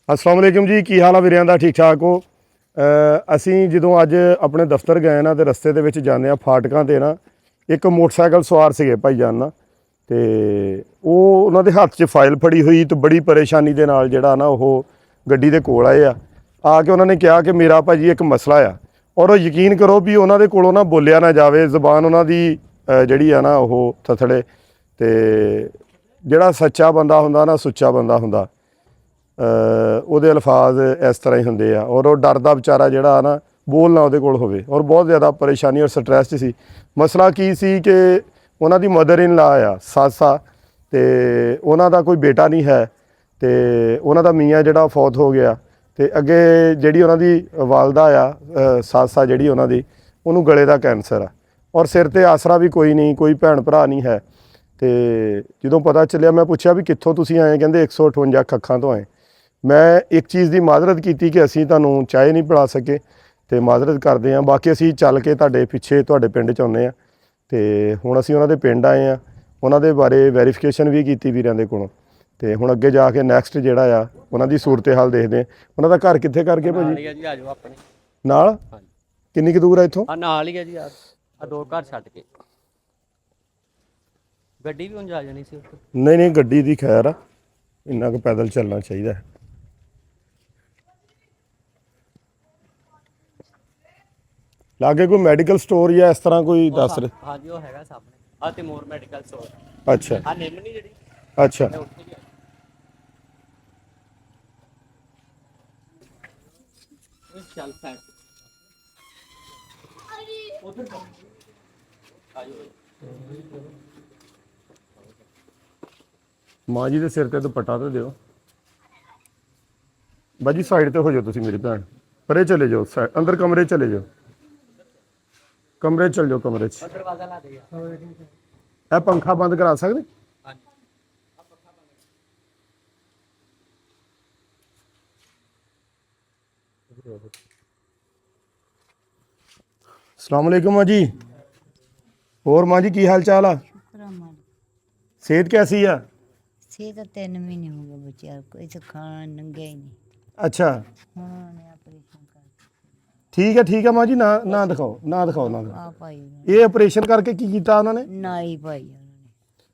अस्सलाम वालेकुम जी, की हाल आ वीरिਆਂ ਦਾ? ठीक ठाक हो? ਅਸੀਂ ਜਦੋਂ ਅੱਜ ਆਪਣੇ ਦਫ਼ਤਰ ਗਏ ਨਾ ਤੇ ਰਸਤੇ ਦੇ ਵਿੱਚ ਜਾਂਦੇ ਆ ਫਾਟਕਾਂ ਤੇ ਨਾ ਇੱਕ ਮੋਟਰਸਾਈਕਲ ਸਵਾਰ ਸੀਗੇ ਭਾਈਜਾਨ ਨਾ ਤੇ ਉਹ ਉਹਨਾਂ ਦੇ ਹੱਥ 'ਚ ਫਾਈਲ ਫੜੀ ਹੋਈ ਤੇ ਬੜੀ ਪਰੇਸ਼ਾਨੀ ਦੇ ਨਾਲ ਜਿਹੜਾ ਨਾ ਉਹ ਗੱਡੀ ਦੇ ਕੋਲ ਆਏ ਆ ਕੇ ਉਹਨਾਂ ਨੇ ਕਿਹਾ ਕਿ ਮੇਰਾ ਭਾਜੀ ਇੱਕ ਮਸਲਾ ਆ ਔਰ ਉਹ ਯਕੀਨ ਕਰੋ ਵੀ ਉਹਨਾਂ ਦੇ ਕੋਲੋਂ ਨਾ ਬੋਲਿਆ ਨਾ ਜਾਵੇ, ਜ਼ਬਾਨ ਉਹਨਾਂ ਦੀ ਜਿਹੜੀ ਆ ਨਾ ਉਹ ਥਥੜੇ ਤੇ ਜਿਹੜਾ ਸੱਚਾ ਬੰਦਾ ਹੁੰਦਾ ਨਾ ਸੁੱਚਾ ਬੰਦਾ ਹੁੰਦਾ ਉਹਦੇ ਅਲਫਾਜ਼ ਇਸ ਤਰ੍ਹਾਂ ਹੀ ਹੁੰਦੇ ਆ ਔਰ ਉਹ ਡਰਦਾ ਵਿਚਾਰਾ ਜਿਹੜਾ ਨਾ ਬੋਲ ਨਾ ਉਹਦੇ ਕੋਲ ਹੋਵੇ ਔਰ ਬਹੁਤ ਜ਼ਿਆਦਾ ਪਰੇਸ਼ਾਨੀ ਔਰ ਸਟ੍ਰੈਸ 'ਚ ਸੀ। ਮਸਲਾ ਕੀ ਸੀ ਕਿ ਉਹਨਾਂ ਦੀ ਮਦਰ ਇਨ ਲਾ ਆ ਸੱਸ ਆ ਅਤੇ ਉਹਨਾਂ ਦਾ ਕੋਈ ਬੇਟਾ ਨਹੀਂ ਹੈ ਅਤੇ ਉਹਨਾਂ ਦਾ ਮੀਆਂ ਜਿਹੜਾ ਫੌਤ ਹੋ ਗਿਆ ਅਤੇ ਅੱਗੇ ਜਿਹੜੀ ਉਹਨਾਂ ਦੀ ਵਾਲਦਾ ਆ ਸੱਸ ਆ ਜਿਹੜੀ ਉਹਨਾਂ ਦੀ ਉਹਨੂੰ ਗਲੇ ਦਾ ਕੈਂਸਰ ਆ ਔਰ ਸਿਰ 'ਤੇ ਆਸਰਾ ਵੀ ਕੋਈ ਨਹੀਂ, ਕੋਈ ਭੈਣ ਭਰਾ ਨਹੀਂ ਹੈ। ਅਤੇ ਜਦੋਂ ਪਤਾ ਚੱਲਿਆ ਮੈਂ ਪੁੱਛਿਆ ਵੀ ਕਿੱਥੋਂ ਤੁਸੀਂ ਆਏ? ਕਹਿੰਦੇ 158 ਕੱਖਾਂ ਤੋਂ ਆਏ। ਮੈਂ ਇੱਕ ਚੀਜ਼ ਦੀ ਮਾਜ਼ਰਤ ਕੀਤੀ ਕਿ ਅਸੀਂ ਤੁਹਾਨੂੰ ਚਾਹ ਨਹੀਂ ਪਿਲਾ ਸਕੇ ਅਤੇ ਮਾਜ਼ਰਤ ਕਰਦੇ ਹਾਂ। ਬਾਕੀ ਅਸੀਂ ਚੱਲ ਕੇ ਤੁਹਾਡੇ ਪਿੱਛੇ ਤੁਹਾਡੇ ਪਿੰਡ 'ਚ ਆਉਂਦੇ ਹਾਂ ਅਤੇ ਹੁਣ ਅਸੀਂ ਉਹਨਾਂ ਦੇ ਪਿੰਡ ਆਏ ਹਾਂ, ਉਹਨਾਂ ਦੇ ਬਾਰੇ ਵੈਰੀਫਿਕੇਸ਼ਨ ਵੀ ਕੀਤੀ ਵੀਰਾਂ ਦੇ ਕੋਲੋਂ ਅਤੇ ਹੁਣ ਅੱਗੇ ਜਾ ਕੇ ਨੈਕਸਟ ਜਿਹੜਾ ਆ ਉਹਨਾਂ ਦੀ ਸੂਰਤ ਹਾਲ ਦੇਖਦੇ ਹਾਂ। ਉਹਨਾਂ ਦਾ ਘਰ ਕਿੱਥੇ ਕਰਕੇ ਭਾਜੀ? ਆ ਜਾਓ ਆਪਣੇ ਨਾਲ ਕਿੰਨੀ ਕੁ ਦੂਰ ਆ ਇੱਥੋਂ? ਨਾਲ ਹੀ ਆ ਜੀ। ਆ ਦੋ ਘਰ ਛੱਡ ਕੇ ਗੱਡੀ ਵੀ ਉਂਝ ਆ ਜਾਣੀ ਸੀ ਉੱਥੇ। ਨਹੀਂ ਗੱਡੀ ਦੀ ਖੈਰ ਆ, ਇੰਨਾ ਕੁ ਪੈਦਲ ਚੱਲਣਾ ਚਾਹੀਦਾ ਹੈ। ਲਾਗੇ ਕੋਈ ਮੈਡੀਕਲ ਸਟੋਰ ਜਾਂ ਇਸ ਤਰ੍ਹਾਂ ਕੋਈ ਦੱਸ ਰਹੇ? ਹਾਂਜੀ ਉਹ ਹੈਗਾ ਸਾਹਮਣੇ ਆ ਤੇ ਮੋਰ ਮੈਡੀਕਲ ਸਟੋਰ। ਅੱਛਾ ਆ ਨਿੰਮ ਨਹੀਂ ਜਿਹੜੀ ਅੱਛਾ ਉੱਥੇ ਹੀ ਆ। ਉਹ ਚੱਲ ਸਾਈਡ ਉਧਰ ਆਜੋ। ਮਾਂ ਜੀ ਦੇ ਸਿਰ ਤੇ ਦੁਪੱਟਾ ਤੇ ਦਿਓ ਬਾਜੀ, ਸਾਈਡ ਤੇ ਹੋ ਜਾਓ ਤੁਸੀਂ ਮੇਰੀ ਭੈਣ, ਪਰੇ ਚਲੇ ਜਾਓ, ਅੰਦਰ ਕਮਰੇ ਚਲੇ ਜਾਓ, ਕਮਰੇ ਚਲ ਜਾਓ, ਕਮਰੇ 'ਚ। ਦਰਵਾਜ਼ਾ ਲਾ ਦੇ ਯਾਰ। ਇਹ ਪੰਖਾ ਬੰਦ ਕਰਾ ਸਕਦੇ? ਹਾਂਜੀ ਆ ਪੱਖਾ ਬੰਦ। अस्सलाम वालेकुम माँ जी। और माँ जी की हाल चाल आ? सेहत कैसी है? सेहत 3 महीने हो गए बच्चे को, इसे खाना नंगे ही नहीं। अच्छा उन्होंने ऑपरेशन कर ठीक है माँ जी, ना दिखाओ ना दिखाओ। आप आई ये ऑपरेशन करके की कीता उन्होंने? नाई पाई उन्होंने।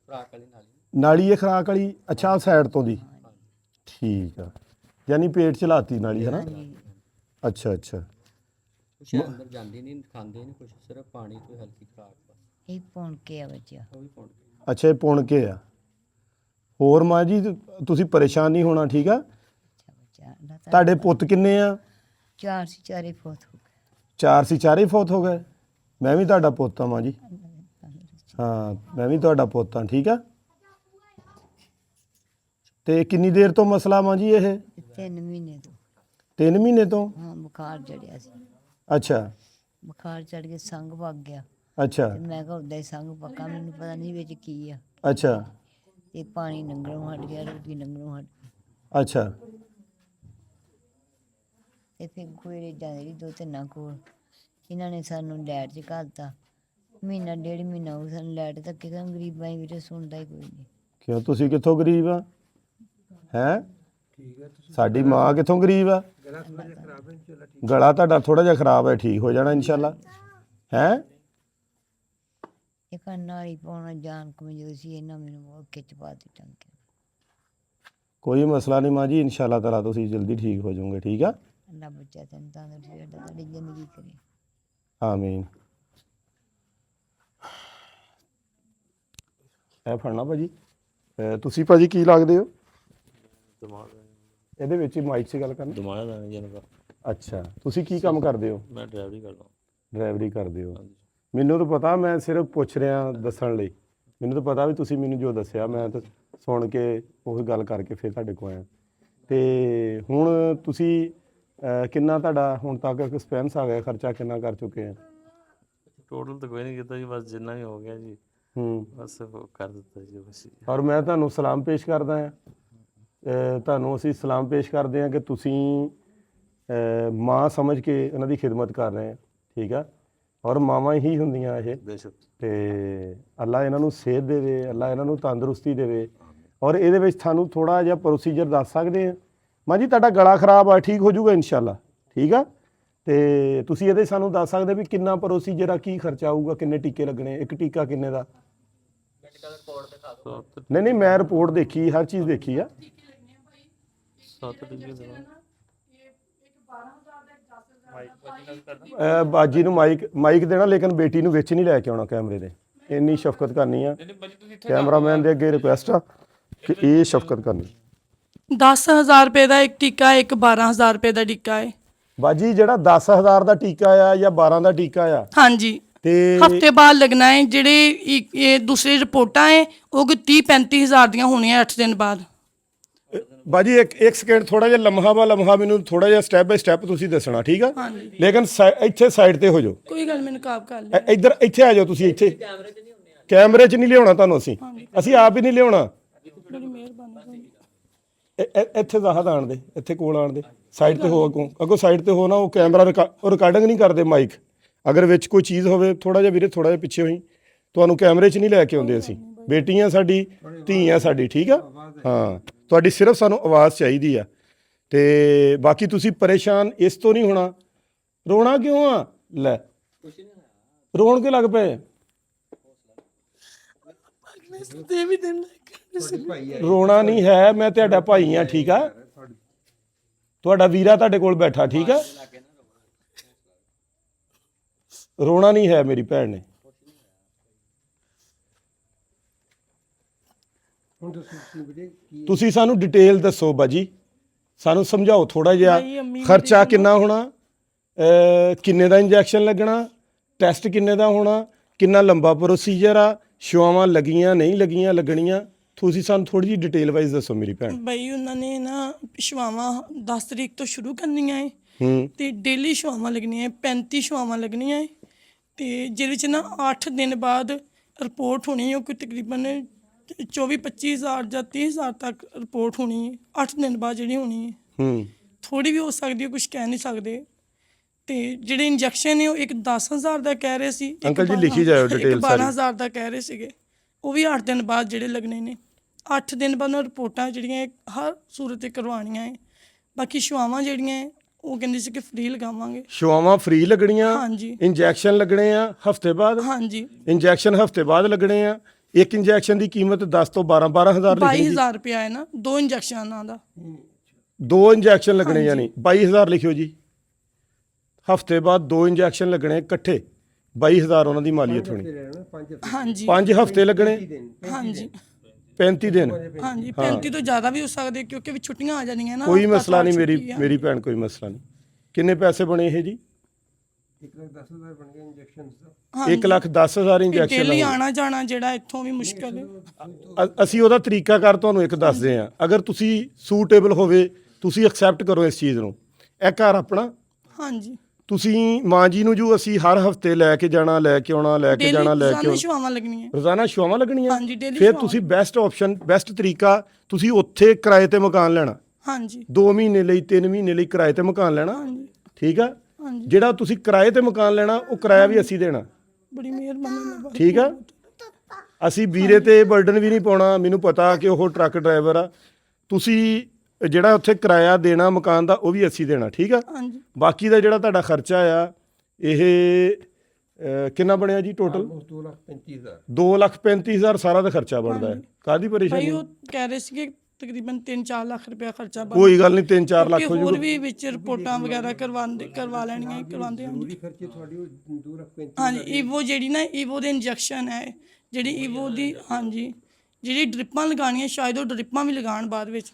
ਖਰਾਕ ਵਾਲੀ ਨਾਲੀ नाली है खुराक वाली? अच्छा साइड तो दी, ठीक है, यानी पेट च लाती नाली है ना? अच्छा ਕੁਛ ਅੰਦਰ ਜਾਂਦੀ ਨਹੀਂ, ਖਾਂਦੇ ਨਹੀਂ ਕੁਛ, ਸਿਰਫ ਪਾਣੀ ਤੋਂ ਹਲਕੀ ਖਰਾਕ ਬਸ। ये पौन के आ बच्चा। ਉਹ ਵੀ ਪਾਉਣ अच्छा, ये पुण के आ। ਹੋਰ ਮਾਂ ਜੀ ਤੁਸੀਂ ਪਰੇਸ਼ਾਨ ਨਹੀਂ ਹੋਣਾ, ਠੀਕ ਆ? अच्छा बच्चा अल्लाह ताला। ਤੁਹਾਡੇ ਪੁੱਤ ਕਿੰਨੇ ਆ? 4 से 4 फोत हो गए। 4 ਸੀ 4 ਹੀ ਫੌਤ ਹੋ ਗਏ। ਮੈਂ ਵੀ ਤੁਹਾਡਾ ਪੁੱਤ ਆ ਮਾਂ ਜੀ, ਹਾਂ ਮੈਂ ਵੀ ਤੁਹਾਡਾ ਪੁੱਤ ਆ, ਠੀਕ ਆ? ਤੇ ਕਿੰਨੀ ਦੇਰ ਤੋਂ ਮਸਲਾ ਮਾਂ ਜੀ ਇਹ? 3 महीने तो 3 ਮਹੀਨੇ ਤੋਂ? हाँ बुखार चढ़िया सी। ਅੱਛਾ बुखार चढ़ के संग पक गया ਅੱਛਾ ते मैं कहा उदा ही संग पक्का, मैनू पता नहीं विच की आ। ਅੱਛਾ ते पानी लंघणों हट गया, रोटी लंघणों हट गई ਅੱਛਾ ਤੇ ਫਿਰ ਕੋਈ ਜਾਂਦੇ ਸੀ 2-3 ਕੋਲ। ਇਹਨਾਂ ਨੇ ਸਾਨੂੰ ਲੈਟ 'ਚ ਘੱਲਤਾ। ਮਹੀਨਾ 1.5 ਮਹੀਨਾ ਉਹ ਸਾਨੂੰ ਲੈਟ ਧੱਕੇ ਕਰਨ, ਗਰੀਬਾਂ ਹੀ ਵੀਰੇ ਸੁਣਦਾ ਹੀ ਕੋਈ ਨਹੀਂ। ਕਿਉਂ ਤੁਸੀਂ ਕਿੱਥੋਂ ਗਰੀਬ ਆ? ਹੈ ਸਾਡੀ ਮਾਂ ਕਿੱਥੋਂ ਗਰੀਬ ਆ? ਗਲਾ ਤੁਹਾਡਾ ਥੋੜਾ ਜਿਹਾ ਖਰਾਬ ਹੈ, ਠੀਕ ਹੋ ਜਾਣਾ ਇਨਸ਼ਾਅੱਲਾ। ਹੈ ਇਹ ਕੰਨਾਂ ਵਾਲੀ ਪਾਉਣਾ ਜਾਨ ਕਮਜ਼ੋਰ ਸੀ, ਇਹਨਾਂ ਮੈਨੂੰ ਬਹੁਤ ਖਿੱਚ ਪਾ ਦਿੱਤੀ ਟੰਕੇ। ਕੋਈ ਮਸਲਾ ਨਹੀਂ ਮਾਂ ਜੀ, ਇਨਸ਼ਾਅੱਲਾ ਤਾਲਾ ਤੁਸੀਂ ਜਲਦੀ ਠੀਕ ਹੋ ਜਾਓਗੇ, ਠੀਕ ਆ? ਅੱਲਾ ਬੱਚਾ ਤੈਨੂੰ ਤੰਦਰੁਸਤੀ ਰੱਖੇ, ਤੁਹਾਡੀ ਜ਼ਿੰਦਗੀ ਕਰੇ। ਆਮੀਨ। ਇਹ ਫੜਨਾ ਭਾਜੀ, ਤੁਸੀਂ ਭਾਜੀ ਕੀ ਲੱਗਦੇ ਹੋ? ਇਹਦੇ ਵਿੱਚ ਹੀ ਮਾਈਕ 'ਚ ਗੱਲ ਕਰਨਾ। ਦਿਮਾਗ ਦਾ ਜਨਕ। ਅੱਛਾ, ਤੁਸੀਂ ਕੀ ਕੰਮ ਕਰਦੇ ਹੋ? ਮੈਂ ਡਰਾਈਵਰੀ ਕਰਦਾ। ਡਰਾਈਵਰੀ ਕਰਦੇ ਹੋ? ਮੈਨੂੰ ਤਾਂ ਪਤਾ, ਮੈਂ ਸਿਰਫ ਪੁੱਛ ਰਿਹਾ ਦੱਸਣ ਲਈ। ਮੈਨੂੰ ਤਾਂ ਪਤਾ ਵੀ ਤੁਸੀਂ ਮੈਨੂੰ ਜੋ ਦੱਸਿਆ ਮੈਂ ਤਾਂ ਸੁਣ ਕੇ ਉਹ ਗੱਲ ਕਰਕੇ ਫਿਰ ਤੁਹਾਡੇ ਕੋਲ ਆਇਆ। ਅਤੇ ਹੁਣ ਤੁਸੀਂ ਕਿੰਨਾ ਤੁਹਾਡਾ ਹੁਣ ਤੱਕ ਐਕਸਪੈਂਸ ਆ ਗਿਆ, ਖਰਚਾ ਕਿੰਨਾ ਕਰ ਚੁੱਕੇ ਆ? ਟੋਟਲ ਤਾਂ ਕੋਈ ਨਹੀਂ ਕੀਤਾ ਜੀ, ਬਸ ਜਿੰਨਾ ਵੀ ਹੋ ਗਿਆ ਜੀ ਬਸ ਕਰ ਦਿੱਤਾ ਜੀ ਬਸ। ਔਰ ਮੈਂ ਤੁਹਾਨੂੰ ਸਲਾਮ ਪੇਸ਼ ਕਰਦਾ ਹਾਂ, ਤੁਹਾਨੂੰ ਅਸੀਂ ਸਲਾਮ ਪੇਸ਼ ਕਰਦੇ ਹਾਂ ਕਿ ਤੁਸੀਂ ਮਾਂ ਸਮਝ ਕੇ ਇਹਨਾਂ ਦੀ ਖਿਦਮਤ ਕਰ ਰਹੇ ਆ, ਠੀਕ ਆ? ਔਰ ਮਾਵਾਂ ਹੀ ਹੁੰਦੀਆਂ ਇਹ। ਬੇਸ਼ੱਕ। ਅਤੇ ਅੱਲਾ ਇਹਨਾਂ ਨੂੰ ਸਿਹਤ ਦੇਵੇ, ਅੱਲਾ ਇਹਨਾਂ ਨੂੰ ਤੰਦਰੁਸਤੀ ਦੇਵੇ। ਔਰ ਇਹਦੇ ਵਿੱਚ ਤੁਹਾਨੂੰ ਥੋੜ੍ਹਾ ਜਿਹਾ ਪ੍ਰੋਸੀਜਰ ਦੱਸ ਸਕਦੇ ਆ ਮਾਂ ਜੀ ਤੁਹਾਡਾ ਗਲਾ ਖਰਾਬ ਆ, ਠੀਕ ਹੋ ਜਾਊਗਾ ਇਨਸ਼ਾਅੱਲਾ, ਠੀਕ ਆ। ਤੇ ਤੁਸੀਂ ਇਹਦੇ ਸਾਨੂੰ ਦੱਸ ਸਕਦੇ ਵੀ ਕਿੰਨਾ ਪ੍ਰੋਸੀਜਰ ਆ, ਕੀ ਖਰਚਾ ਆਊਗਾ, ਕਿੰਨੇ ਟੀਕੇ ਲੱਗਣੇ, ਇੱਕ ਟੀਕਾ ਕਿੰਨੇ ਦਾ? ਨਹੀਂ ਮੈਂ ਰਿਪੋਰਟ ਦੇਖੀ, ਹਰ ਚੀਜ਼ ਦੇਖੀ ਆ। 7 ਟੀਕੇ ਦਵਾ ਬਾਜੀ ਨੂੰ ਮਾਈਕ ਦੇਣਾ, ਲੇਕਿਨ ਬੇਟੀ ਨੂੰ ਵਿੱਚ ਨਹੀਂ ਲੈ ਕੇ ਆਉਣਾ ਕੈਮਰੇ ਦੇ, ਇੰਨੀ ਸ਼ਫਕਤ ਕਰਨੀ ਆ। ਕੈਮਰਾਮੈਨ ਦੇ ਅੱਗੇ ਰਿਕੁਐਸਟ ਆ ਕਿ ਇਹ ਸ਼ਫਕਤ ਕਰਨੀ। 10,000 ਰੁਪਏ ਦਾ ਇੱਕ ਟੀਕਾ, ਇੱਕ 12,000 ਰੁਪਏ ਦਾ ਟੀਕਾ ਹੈ। ਬਾਜੀ ਜਿਹੜਾ 10,000 ਦਾ ਟੀਕਾ ਆ ਜਾਂ 12 ਦਾ ਟੀਕਾ ਆ, ਹਾਂਜੀ, ਤੇ ਹਫਤੇ ਬਾਅਦ ਲੱਗਣਾ ਹੈ। ਜਿਹੜੇ ਇਹ ਦੂਸਰੀ ਰਿਪੋਰਟਾਂ ਹੈ ਉਹ 30-35,000 ਦੀਆਂ ਹੋਣੀਆਂ 8 ਦਿਨ ਬਾਅਦ। ਬਾਜੀ ਇੱਕ ਸਕਿੰਡ, ਥੋੜਾ ਜਿਹਾ ਲਮਹਾ ਮੈਨੂੰ ਥੋੜਾ ਜਿਹਾ ਸਟੈਪ ਬਾਈ ਸਟੈਪ ਤੁਸੀਂ ਦੱਸਣਾ, ਠੀਕ ਆ। ਹਾਂਜੀ, ਲੇਕਿਨ ਇੱਥੇ ਸਾਈਡ ਤੇ ਹੋ ਜਾਓ, ਕੋਈ ਗੱਲ, ਮੈਨੂੰ ਕਾਬ ਕਰ ਲੈ। ਇੱਧਰ ਇੱਥੇ ਆ ਜਾਓ ਤੁਸੀਂ। ਇੱਥੇ ਕੈਮਰੇ 'ਚ ਨਹੀਂ ਲਿਆਉਣਾ ਤੁਹਾਨੂੰ, ਅਸੀਂ ਆਪ ਹੀ ਨਹੀਂ ਲਿਆਉਣਾ। ਬੜੀ ਮਿਹਰਬਾਨੀ। ਇੱਥੇ ਜ਼ਾਹਦ ਆਣ ਦੇ, ਇੱਥੇ ਕੋਲ ਆਣ ਦੇ, ਸਾਈਡ ਤੇ ਹੋ, ਅੱਗੋਂ ਸਾਈਡ ਤੇ ਹੋ ਨਾ। ਉਹ ਕੈਮਰਾ ਰਿਕਾਰਡਿੰਗ ਨਹੀਂ ਕਰਦੇ ਮਾਈਕ। ਅਗਰ ਵਿੱਚ ਕੋਈ ਚੀਜ਼ ਹੋਵੇ, ਥੋੜਾ ਜਿਹਾ ਵੀਰੇ, ਥੋੜਾ ਜਿਹਾ ਪਿੱਛੇ ਹੋਈ। ਤੁਹਾਨੂੰ ਕੈਮਰੇ 'ਚ ਨਹੀਂ ਲੈ ਕੇ ਆਉਂਦੇ ਅਸੀਂ। ਬੇਟੀਆਂ ਸਾਡੀ, ਧੀਆਂ ਸਾਡੀ, ਠੀਕ ਆ। ਹਾਂ, ਤੁਹਾਡੀ ਸਿਰਫ ਸਾਨੂੰ ਆਵਾਜ਼ ਚਾਹੀਦੀ ਆ। ਤੇ ਬਾਕੀ ਤੁਸੀਂ ਪਰੇਸ਼ਾਨ ਇਸ ਤੋਂ ਨਹੀਂ ਹੋਣਾ। ਰੋਣਾ ਕਿਉਂ ਆ? ਲੈ ਰੋਣ ਕਿਉਂ ਲੱਗ ਪਏ? ਰੋਣਾ ਨਹੀਂ ਹੈ, ਮੈਂ ਤੁਹਾਡਾ ਭਾਈ ਆ, ਠੀਕ ਆ। ਤੁਹਾਡਾ ਵੀਰਾ ਤੁਹਾਡੇ ਕੋਲ ਬੈਠਾ, ਠੀਕ ਆ। ਰੋਣਾ ਨਹੀਂ ਹੈ ਮੇਰੀ ਭੈਣ ਨੇ। ਤੁਸੀਂ ਸਾਨੂੰ ਡਿਟੇਲ ਦੱਸੋ ਬਾਜੀ, ਸਾਨੂੰ ਸਮਝਾਓ ਥੋੜਾ ਜਿਹਾ। ਖਰਚਾ ਕਿੰਨਾ ਹੋਣਾ, ਕਿੰਨੇ ਦਾ ਇੰਜੈਕਸ਼ਨ ਲੱਗਣਾ, ਟੈਸਟ ਕਿੰਨੇ ਦਾ ਹੋਣਾ, ਕਿੰਨਾ ਲੰਬਾ ਪ੍ਰੋਸੀਜਰ ਆ, ਸ਼ਵਾਵਾਂ ਲੱਗੀਆਂ ਨਹੀਂ ਲੱਗੀਆਂ, ਲੱਗਣੀਆਂ? ਤੁਸੀਂ ਸਾਨੂੰ ਥੋੜੀ ਜਿਹੀ ਡਿਟੇਲ ਵਾਈਜ਼ ਦੱਸੋ ਮੇਰੀ ਭੈਣ। ਬਈ ਉਹਨਾਂ ਨੇ ਨਾ ਸ਼ਵਾਵਾਂ 10 ਤਰੀਕ ਤੋਂ ਸ਼ੁਰੂ ਕਰਨੀਆਂ ਹੈ ਤੇ ਡੇਲੀ ਸ਼ਵਾਵਾਂ ਲੱਗਣੀਆਂ, 35 ਸ਼ਵਾਵਾਂ ਲੱਗਣੀਆਂ ਹੈ। ਤੇ ਜਿਹਦੇ 'ਚ ਨਾ 8 ਦਿਨ ਬਾਅਦ ਰਿਪੋਰਟ ਹੋਣੀ ਹੈ, ਕੋਈ ਤਕਰੀਬਨ 24-25,000 ਜਾਂ 30,000 ਤੱਕ ਰਿਪੋਰਟ ਹੋਣੀ ਹੈ 8 ਦਿਨ ਬਾਅਦ ਜਿਹੜੀ ਹੋਣੀ ਹੈ। ਥੋੜੀ ਵੀ ਹੋ ਸਕਦੀ ਹੈ, ਕੁਝ ਕਹਿ ਨਹੀਂ ਸਕਦੇ। ਤੇ ਜਿਹੜੇ ਇੰਜੈਕਸ਼ਨ ਨੇ ਉਹ ਇੱਕ 10,000 ਦਾ ਕਹਿ ਰਹੇ ਸੀ, ਅੰਕਲ ਜੀ ਲਿਖੀ ਜਾਓ ਡਿਟੇਲ ਸਾਰੀ। 12,000 ਦਾ ਕਹਿ ਰਹੇ ਸੀਗੇ, ਉਹ ਵੀ 8 ਦਿਨ ਬਾਅਦ ਜਿਹੜੇ ਲੱਗਣੇ ਨੇ। 8 ਦਿਨ ਬਾਅਦ ਰਿਪੋਰਟਾਂ ਜਿਹੜੀਆਂ ਹਰ ਸੂਰਤ ਤੇ ਕਰਵਾਉਣੀਆਂ ਹੈ। ਬਾਕੀ ਸ਼ਵਾਵਾਂ ਜਿਹੜੀਆਂ ਹੈ ਉਹ ਕਹਿੰਦੇ ਸੀ ਕਿ ਫ੍ਰੀ ਲਗਾਵਾਂਗੇ। ਸ਼ਵਾਵਾਂ ਫ੍ਰੀ ਲੱਗਣੀਆਂ? ਹਾਂਜੀ। ਇੰਜੈਕਸ਼ਨ ਲੱਗਣੇ ਆ ਹਫਤੇ ਬਾਅਦ? ਹਾਂਜੀ, ਇੰਜੈਕਸ਼ਨ ਹਫਤੇ ਬਾਅਦ ਲੱਗਣੇ ਆ। ਇੱਕ ਇੰਜੈਕਸ਼ਨ ਦੀ ਕੀਮਤ 10 ਤੋਂ 12,000 ਲਿਖੀ। 22,000 ਰੁਪਇਆ ਹੈ ਨਾ, 2 ਇੰਜੈਕਸ਼ਨਾਂ ਦਾ। 2 ਇੰਜੈਕਸ਼ਨ ਲੱਗਣੇ, ਯਾਨੀ 22,000 ਲਿਖਿਓ ਜੀ। ਹਫਤੇ ਬਾਅਦ 2 ਇੰਜੈਕਸ਼ਨ ਲੱਗਣੇ ਇਕੱਠੇ, 22,000 ਉਹਨਾਂ ਦੀ ਮਾਲੀਅਤ ਹੋਣੀ। ਹਾਂਜੀ, 5 ਹਫਤੇ ਲੱਗਣੇ। ਹਾਂਜੀ, 35 ਦਿਨ। ਹਾਂਜੀ, 35 ਤੋਂ ਜ਼ਿਆਦਾ ਵੀ ਹੋ ਸਕਦੇ ਕਿਉਂਕਿ ਵੀ ਛੁੱਟੀਆਂ ਆ ਜਾਣੀਆਂ ਨਾ। ਕੋਈ ਮਸਲਾ ਨਹੀਂ ਮੇਰੀ ਭੈਣ, ਕੋਈ ਮਸਲਾ ਨਹੀਂ। ਕਿੰਨੇ ਪੈਸੇ ਬਣੇ ਇਹ ਜੀ? 1,10,000 ਬਣ ਗਿਆ ਇੰਜੈਕਸ਼ਨ ਦਾ। 1,10,000 ਇੰਜੈਕਸ਼ਨ। ਡੇਲੀ ਆਣਾ ਜਾਣਾ ਜਿਹੜਾ ਇੱਥੋਂ ਵੀ ਮੁਸ਼ਕਲ ਹੈ। ਅਸੀਂ ਉਹਦਾ ਤਰੀਕਾਕਾਰ ਤੁਹਾਨੂੰ ਇੱਕ ਦੱਸਦੇ ਹਾਂ। ਅਗਰ ਤੁਸੀਂ ਸੂਟੇਬਲ ਹੋਵੇ, ਤੁਸੀਂ ਐਕਸੈਪਟ ਕਰੋ ਇਸ ਚੀਜ਼ ਨੂੰ। ਇਹ ਘਰ ਆਪਣਾ। ਹਾਂਜੀ, ਤੁਸੀਂ ਮਾਂ ਜੀ ਨੂੰ ਜੋ ਅਸੀਂ ਹਰ ਹਫਤੇ ਲੈ ਕੇ ਜਾਣਾ, ਲੈ ਕੇ ਆਉਣਾ, ਲੈ ਕੇ ਜਾਣਾ, ਲੈ ਕੇ ਸ਼ਵਾਵਾਂ ਲੱਗਣੀਆਂ, ਰੋਜ਼ਾਨਾ ਸ਼ਵਾਵਾਂ ਲੱਗਣੀਆਂ। ਹਾਂਜੀ, ਡੇਲੀ। ਫਿਰ ਤੁਸੀਂ ਬੈਸਟ ਆਪਸ਼ਨ, ਬੈਸਟ ਤਰੀਕਾ, ਤੁਸੀਂ ਉੱਥੇ ਕਿਰਾਏ ਤੇ ਮਕਾਨ ਲੈਣਾ। ਹਾਂਜੀ, 2 ਮਹੀਨੇ ਲਈ, 3 ਮਹੀਨੇ ਲਈ ਕਿਰਾਏ ਤੇ ਮਕਾਨ ਲੈਣਾ, ਠੀਕ ਆ। ਜਿਹੜਾ ਤੁਸੀਂ ਕਿਰਾਏ ਤੇ ਮਕਾਨ ਲੈਣਾ, ਉਹ ਕਿਰਾਇਆ ਵੀ ਅਸੀਂ ਦੇਣਾ। ਬੜੀ ਮਿਹਰਬਾਨੀ, ਠੀਕ ਆ। ਅਸੀਂ ਵੀਰੇ ਤੇ ਬਰਡਨ ਵੀ ਨਹੀਂ ਪਾਉਣਾ। ਮੈਨੂੰ ਪਤਾ ਕਿ ਉਹ ਟਰੱਕ ਡਰਾਈਵਰ ਆ। ਤੁਸੀਂ ਜਿਹੜਾ ਉੱਥੇ ਕਿਰਾਇਆ ਦੇਣਾ ਮਕਾਨ ਦਾ, ਉਹ ਵੀ ਅਸੀਂ ਦੇਣਾ, ਠੀਕ ਆ। ਹਾਂਜੀ, ਬਾਕੀ ਦਾ ਜਿਹੜਾ ਤੁਹਾਡਾ ਖਰਚਾ ਆ, ਇਹ ਕਿੰਨਾ ਬਣਿਆ ਜੀ ਟੋਟਲ? 2,35,000। 2,35,000 ਸਾਰਾ ਦਾ ਖਰਚਾ ਬਣਦਾ ਹੈ। ਕਾਹਦੀ ਭਾਈ ਪਰੇਸ਼ਾਨੀ? ਉਹ ਕਹਿ ਰਹੇ ਸੀਗੇ ਤਕਰੀਬਨ 3-4 ਲੱਖ ਰੁਪਇਆ ਖਰਚਾ ਬਣਦਾ। ਕੋਈ ਗੱਲ ਨਹੀਂ, 3-4 ਲੱਖ ਹੋ ਹੋਰ ਜਾਊਗਾ। ਵੀ ਵਿੱਚ ਰਿਪੋਰਟਾਂ ਵਗੈਰਾ ਕਰਵਾ ਲੈਣੀਆਂ, ਕਰਵਾਉਂਦੇ ਹਨ। ਖਰਚੇ ਤੁਹਾਡੀ 2,35,000। ਹਾਂਜੀ, ਈਵੋ ਜਿਹੜੀ ਨਾ, ਈਵੋ ਦੇ ਇੰਜੈਕਸ਼ਨ ਹੈ ਜਿਹੜੀ ਈਵੋ ਦੀ। ਹਾਂਜੀ, ਜਿਹੜੀ ਡ੍ਰਿਪਾਂ ਲਗਾਉਣੀਆਂ, ਸ਼ਾਇਦ ਉਹ ਡ੍ਰਿਪਾਂ ਵੀ ਲਗਾਉਣ ਬਾਅਦ ਵਿੱਚ।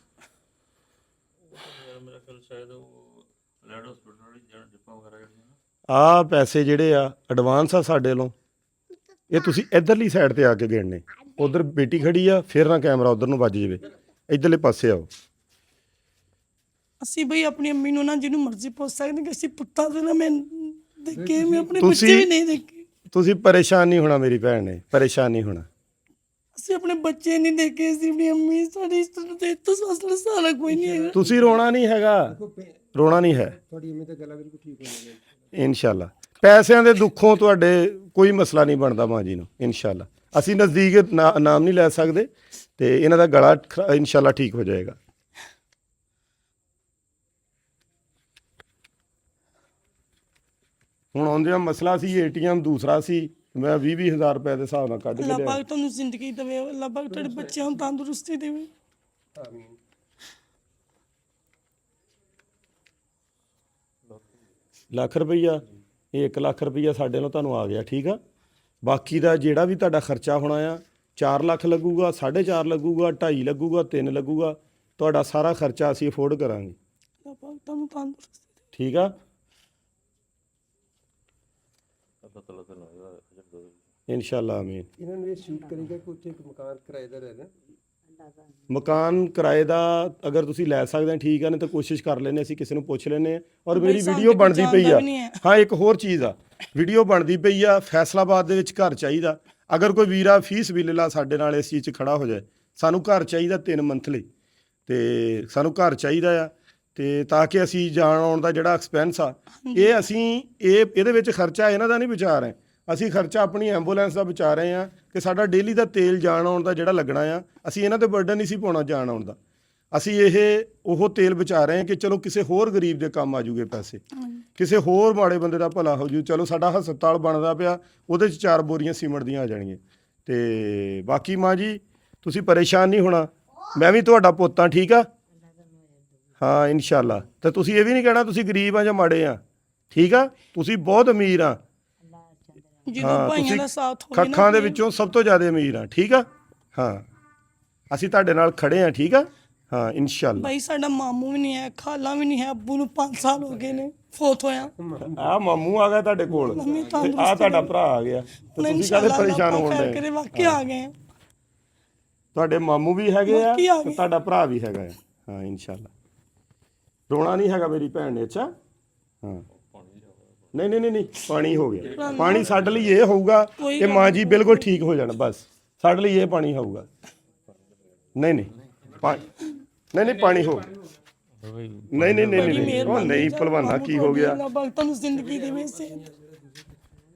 ਮੇਰਾ ਖਿਆਲ ਸ਼ਾਇਦ ਉਹ ਲੈਡ ਹਸਪੀਟਲ ਵਾਲੀ ਜਿਹੜਾ ਡਿੱਪਾਂ ਵਗੈਰਾ ਜਿਹੜੀਆਂ ਆਹ ਪੈਸੇ ਜਿਹੜੇ ਆ ਐਡਵਾਂਸ ਆ ਸਾਡੇ ਵੱਲੋਂ। ਇਹ ਤੁਸੀਂ ਇਧਰਲੀ ਸਾਈਡ ਤੇ ਆ ਕੇ ਗਿਣਨੇ। ਉਧਰ ਬੇਟੀ ਖੜੀ ਆ, ਫਿਰ ਨਾ ਕੈਮਰਾ ਉਧਰ ਨੂੰ ਵੱਜ ਜਾਵੇ। ਇਧਰਲੇ ਪਾਸੇ ਆਓ। ਅਸੀਂ ਬਈ ਆਪਣੀ ਅੰਮੀ ਨੂੰ ਨਾ ਜਿਹਨੂੰ ਮਰਜ਼ੀ ਪੁੱਛ ਸਕਦੇ ਕਿ ਅਸੀਂ ਪੁੱਤਾਂ ਦੇ ਨਾ ਮੈਂ ਦੇਖੇ, ਮੈਂ ਆਪਣੇ ਬੱਚੇ ਵੀ ਨਹੀਂ ਦੇਖੇ। ਤੁਸੀਂ ਪਰੇਸ਼ਾਨ ਨਹੀਂ ਹੋਣਾ ਮੇਰੀ ਭੈਣ ਨੇ, ਪਰੇਸ਼ਾਨ ਨਹੀਂ ਹੋਣਾ। ਅਸੀਂ ਆਪਣੇ ਬੱਚੇ ਨਹੀਂ ਦੇਖੇ, ਅਸੀਂ ਆਪਣੀ ਅੰਮੀ, ਸਾਡੀ ਇਸ ਤਰ੍ਹਾਂ ਤੇ ਤੋਂ ਫਸਲ ਸਾਰਾ ਕੋਈ ਨਹੀਂ ਹੈਗਾ। ਤੁਸੀਂ ਰੋਣਾ ਨਹੀਂ ਹੈਗਾ, ਰੋਣਾ ਨਹੀਂ ਹੈ। ਤੁਹਾਡੀ ਅੰਮੀ ਤਾਂ ਗਲਾ ਬਿਲਕੁਲ ਠੀਕ ਹੋ ਜਾਏਗਾ ਇਨਸ਼ਾਅੱਲਾ। ਪੈਸਿਆਂ ਦੇ ਦੁੱਖੋਂ ਤੁਹਾਡੇ ਕੋਈ ਮਸਲਾ ਨਹੀਂ ਬਣਦਾ ਮਾਂ ਜੀ ਨੂੰ, ਇਨਸ਼ਾਅੱਲਾ। ਅਸੀਂ ਨਜ਼ਦੀਕ ਨਾਮ ਨਹੀਂ ਲੈ ਸਕਦੇ, ਤੇ ਇਹਨਾਂ ਦਾ ਗਲਾ ਇਨਸ਼ਾਅੱਲਾ ਠੀਕ ਹੋ ਜਾਏਗਾ। ਹੁਣ ਆਉਂਦਿਆਂ ਮਸਲਾ ਸੀ ਏਟੀਐਮ ਦੂਸਰਾ ਸੀ, ਮੈਂ 20,000 ਰੁਪਏ ਦੇ ਹਿਸਾਬ ਨਾਲ ਕੱਢ ਕੇ ਅੱਲਾਹ ਲਿਆ। ਪਾਕ ਤੁਹਾਨੂੰ ਜ਼ਿੰਦਗੀ ਦੇਵੇ, ਅੱਲਾਹ ਪਾਕ ਤੁਹਾਡੇ ਬੱਚਿਆਂ ਨੂੰ ਤੰਦਰੁਸਤੀ ਦੇਵੇ। ਆਮੀਨ। ਲੱਖ ਰੁਪਈਆ, ਇਹ 1 ਲੱਖ ਰੁਪਈਆ ਸਾਡੇ ਨਾਲ ਤੁਹਾਨੂੰ ਆ ਗਿਆ, ਠੀਕ ਆ। ਬਾਕੀ ਦਾ ਜਿਹੜਾ ਵੀ ਤੁਹਾਡਾ ਖਰਚਾ ਹੋਣਾ ਆ, 4 ਲੱਖ ਲੱਗੂਗਾ, 4.5 ਲੱਗੂਗਾ, 2.5 ਲੱਗੂਗਾ, 3 ਲੱਗੂਗਾ, ਤੁਹਾਡਾ ਸਾਰਾ ਖਰਚਾ ਅਸੀਂ ਅਫੋਰਡ ਕਰਾਂਗੇ, ਅੱਲਾਹ ਪਾਕ ਤੁਹਾਨੂੰ ਤੰਦਰੁਸਤੀ ਦੇਵੇ। ਠੀਕ ਆ। ਇਨਸ਼ਾਅੱਲਾ ਆਮੀਨ। ਇਹਨਾਂ ਨੂੰ ਇਹ ਸ਼ੂਟ ਕਰੇਗਾ ਕਿ ਉੱਥੇ ਇੱਕ ਮਕਾਨ ਕਿਰਾਏਦਾਰ ਹੈ ਨਾ, ਮਕਾਨ ਕਿਰਾਏ ਦਾ ਅਗਰ ਤੁਸੀਂ ਲੈ ਸਕਦੇ ਹੋ ਠੀਕ ਆ, ਨਹੀਂ ਤਾਂ ਕੋਸ਼ਿਸ਼ ਕਰ ਲੈਂਦੇ, ਅਸੀਂ ਕਿਸੇ ਨੂੰ ਪੁੱਛ ਲੈਂਦੇ ਆ। ਔਰ ਬਈ ਮੇਰੀ ਸਾਨੂੰ ਵੀਡੀਓ ਤਾਂ ਬਣਦੀ ਪਈ ਜਾਣਦਾ ਆ। ਵੀ ਨਹੀਂ ਹੈ। ਹਾਂ, ਇੱਕ ਹੋਰ ਚੀਜ਼ ਆ, ਵੀਡੀਓ ਬਣਦੀ ਪਈ ਆ, ਫੈਸਲਾਬਾਦ ਦੇ ਵਿੱਚ ਘਰ ਚਾਹੀਦਾ। ਅਗਰ ਕੋਈ ਵੀਰਾ ਫੀਸ ਬਿੱਲਾ ਸਾਡੇ ਨਾਲ ਇਸ ਚੀਜ਼ 'ਚ ਖੜਾ ਹੋ ਜਾਏ, ਸਾਨੂੰ ਘਰ ਚਾਹੀਦਾ 3 ਮੰਥਲੀ, ਤੇ ਸਾਨੂੰ ਘਰ ਚਾਹੀਦਾ ਆ, ਤੇ ਤਾਂ ਕਿ ਅਸੀਂ ਜਾਣ ਆਉਣ ਦਾ ਜਿਹੜਾ ਐਕਸਪੈਂਸ ਆ, ਇਹ ਅਸੀਂ ਇਹਦੇ ਵਿੱਚ ਖਰਚਾ ਇਹਨਾਂ ਦਾ ਨਹੀਂ ਬਚਾ ਰਹੇ, ਅਸੀਂ ਖਰਚਾ ਆਪਣੀ ਐਂਬੂਲੈਂਸ ਦਾ ਬਚਾ ਰਹੇ ਹਾਂ ਕਿ ਸਾਡਾ ਡੇਲੀ ਦਾ ਤੇਲ ਜਾਣ ਆਉਣ ਦਾ ਜਿਹੜਾ ਲੱਗਣਾ ਆ, ਅਸੀਂ ਇਹਨਾਂ ਤੇ ਬਰਡਨ ਨਹੀਂ ਸੀ ਪਾਉਣਾ ਜਾਣ ਆਉਣ ਦਾ। ਅਸੀਂ ਉਹ ਤੇਲ ਬਚਾ ਰਹੇ ਹਾਂ ਕਿ ਚਲੋ ਕਿਸੇ ਹੋਰ ਗਰੀਬ ਦੇ ਕੰਮ ਆ ਜੂਗੇ ਪੈਸੇ, ਕਿਸੇ ਹੋਰ ਮਾੜੇ ਬੰਦੇ ਦਾ ਭਲਾ ਹੋ ਜੂ। ਚਲੋ ਸਾਡਾ ਹਸਪਤਾਲ ਬਣਦਾ ਪਿਆ, ਉਹਦੇ 'ਚ 4 ਬੋਰੀਆਂ ਸੀਮੈਂਟ ਦੀਆਂ ਆ ਜਾਣਗੀਆਂ। ਤੇ ਬਾਕੀ ਮਾਂ ਜੀ ਤੁਸੀਂ ਪਰੇਸ਼ਾਨ ਨਹੀਂ ਹੋਣਾ, ਮੈਂ ਵੀ ਤੁਹਾਡਾ ਪੁੱਤ ਹਾਂ, ਠੀਕ ਆ। ਹਾਂ ਇਨਸ਼ਾਅੱਲਾ। ਤੇ ਤੁਸੀਂ ਇਹ ਵੀ ਨਹੀਂ ਕਹਿਣਾ ਤੁਸੀਂ ਗਰੀਬ ਆ ਜਾਂ ਮਾੜੇ ਆ, ਠੀਕ ਆ। ਤੁਸੀਂ ਬਹੁਤ ਅਮੀਰ ਆ, ਜਦੋਂ ਹਾਂ, ਭਾਈਆਂ ਤੁਸੀਂ ਦਾ ਸਾਥ ਹੋਵੇ ਨਾ ਖੱਖਾਂ ਦੇ ਫਿਰ- ਵਿੱਚੋਂ ਸਭ ਤੋਂ ਜ਼ਿਆਦਾ ਅਮੀਰ ਆ, ਠੀਕ ਆ। ਹਾਂ, ਅਸੀਂ ਤੁਹਾਡੇ ਨਾਲ ਖੜੇ ਆ, ਠੀਕ ਆ। ਹਾਂ ਇਨਸ਼ਾਅੱਲਾ। ਭਾਈ ਸਾਡਾ ਮਾਮੂ ਵੀ ਨਹੀਂ ਹੈ, ਖਾਲਾ ਵੀ ਨਹੀਂ ਹੈ, ਅੱਬੂ ਨੂੰ 5 ਸਾਲ ਹੋ ਗਏ ਨੇ ਫੋਤ ਹੋਇਆ। ਆ ਮਾਮੂ ਆ ਗਿਆ ਤੁਹਾਡੇ ਕੋਲ, ਮੰਮੀ ਤੇ ਤੰਦਰੁਸਤ ਆ ਤੁਹਾਡਾ ਭਰਾ ਆ ਗਿਆ, ਤੇ ਤੁਸੀਂ ਕਾਹਦੇ ਪਰੇਸ਼ਾਨ ਹੋਣ ਖੈਰ ਦੇ। ਕਰੇ, ਵਾਕਿਆ ਆ ਗਏ ਆ। ਤੁਹਾਡੇ ਮਾਮੂ ਵੀ ਹੈਗੇ ਆ ਬਾਕੀ ਆ ਤੇ ਗਏ। ਤੁਹਾਡਾ ਭਰਾ ਵੀ ਹੈਗਾ ਆ। ਹਾਂ ਇਨਸ਼ਾਅੱਲਾ। ਰੋਣਾ ਨਹੀਂ ਹੈਗਾ ਮੇਰੀ ਭੈਣ ਨੇ, ਅੱਛਾ। ਹਾਂ ਨਹੀਂ ਨਹੀਂ ਨਹੀਂ ਨਹੀਂ, ਪਾਣੀ ਹੋ ਗਿਆ। ਪਾਣੀ ਸਾਡੇ ਲਈ ਇਹ ਹੋਊਗਾ ਕਿ ਮਾਂ ਜੀ ਬਿਲਕੁਲ ਠੀਕ ਹੋ ਜਾਣ, ਬਸ ਸਾਡੇ ਲਈ ਇਹ ਪਾਣੀ ਹੋਊਗਾ। ਨਹੀਂ ਨਹੀਂ ਨਹੀਂ ਨਹੀਂ, ਪਾਣੀ ਹੋ ਨਹੀਂ ਨਹੀਂ ਨਹੀਂ ਨਹੀਂ, ਉਹ ਨਹੀਂ ਭਲਵਾਨਾ ਕੀ ਹੋ ਗਿਆ। ਅੱਲਾਹ ਪਾਕ ਤੁਹਾਨੂੰ ਜ਼ਿੰਦਗੀ ਦੇਵੇ ਸੇ।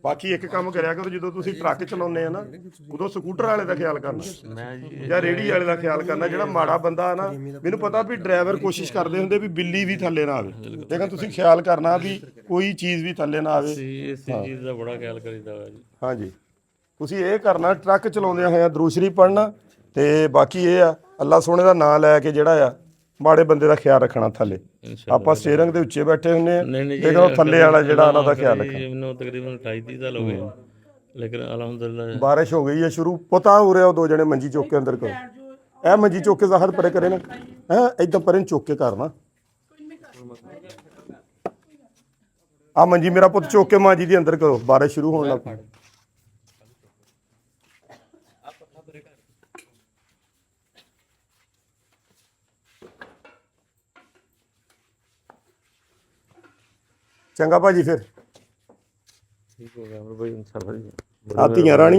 ਬਾਕੀ ਇੱਕ ਕੰਮ ਕਰਿਆ ਕਰੋ, ਜਦੋਂ ਤੁਸੀਂ ਟਰੱਕ ਚਲਾਉਂਦੇ ਆ ਨਾ, ਉਦੋਂ ਸਕੂਟਰ ਵਾਲੇ ਦਾ ਖਿਆਲ ਕਰਨਾ ਮੈਂ ਜੀ ਜਾਂ ਰੇਹੜੀ ਵਾਲੇ ਦਾ ਖਿਆਲ ਕਰਨਾ। ਜਿਹੜਾ ਮਾੜਾ ਬੰਦਾ ਆ ਨਾ, ਮੈਨੂੰ ਪਤਾ ਵੀ ਡਰਾਈਵਰ ਕੋਸ਼ਿਸ਼ ਕਰਦੇ ਹੁੰਦੇ ਵੀ ਬਿੱਲੀ ਵੀ ਥੱਲੇ ਨਾ ਆਵੇ, ਲੇਕਿਨ ਤੁਸੀਂ ਖਿਆਲ ਕਰਨਾ ਵੀ ਕੋਈ ਚੀਜ਼ ਵੀ ਥੱਲੇ ਨਾ ਆਵੇ। ਇਸ ਚੀਜ਼ ਦਾ ਬੜਾ ਖਿਆਲ ਕਰੀਦਾ ਵਾ ਜੀ। ਹਾਂਜੀ, ਤੁਸੀਂ ਇਹ ਕਰਨਾ, ਟਰੱਕ ਚਲਾਉਂਦਿਆਂ ਹੋਇਆਂ ਦਰੂਦ ਸ਼ਰੀਫ ਪੜ੍ਹਨਾ, ਤੇ ਬਾਕੀ ਇਹ ਆ ਅੱਲਾ ਸੋਹਣੇ ਦਾ ਨਾਮ ਲੈ ਕੇ ਜਿਹੜਾ ਆ ਮਾੜੇ ਬੰਦੇ ਦਾ ਖਿਆਲ ਰੱਖਣਾ ਥੱਲੇ। ਆਪਾਂ ਸਟੀਅਰਿੰਗ ਦੇ ਉੱਚੇ ਬੈਠੇ ਹੁੰਦੇ ਆ, ਲੇਕਿਨ ਉਹ ਥੱਲੇ ਵਾਲਾ ਜਿਹੜਾ ਉਹਨਾਂ ਦਾ ਖਿਆਲ ਰੱਖਣਾ। ਮੈਨੂੰ ਤਕਰੀਬਨ 28 ਸਾਲ ਹੋ ਗਏ, ਲੇਕਿਨ ਅਲਹਮਦੁਲਿਲਾ ਬਾਰਿਸ਼ ਹੋ ਗਈ ਹੈ ਸ਼ੁਰੂ, ਪਤਾ ਹੋ ਰਿਹਾ ਉਹ 2 ਜਣੇ ਮੰਜੀ ਚੁੱਕ ਕੇ ਅੰਦਰ ਕਰੋ। ਇਹ ਮੰਜੀ ਚੁੱਕ ਕੇ ਜ਼ਾਹਰ ਪਰੇ ਕਰੇ ਨਾ, ਇਦਾਂ ਪਰੇ ਨੂੰ ਚੁੱਕ ਕੇ ਕਰਨਾ। ਆ ਮੰਜੀ ਮੇਰਾ ਪੁੱਤ ਚੁੱਕ ਕੇ ਮਾਂ ਜੀ ਦੇ ਅੰਦਰ ਕਰੋ, ਬਾਰਿਸ਼ ਸ਼ੁਰੂ ਹੋਣ ਲੱਗ ਪਈ। ਚੰਗਾ ਭਾਜੀ ਫਿਰ ਠੀਕ ਹੋ ਗਿਆ ਭਾਈ, ਇਨਸ਼ਾਅੱਲਾ ਜੀ। ਆ ਧੀਆਂ ਰਾਣੀਆਂ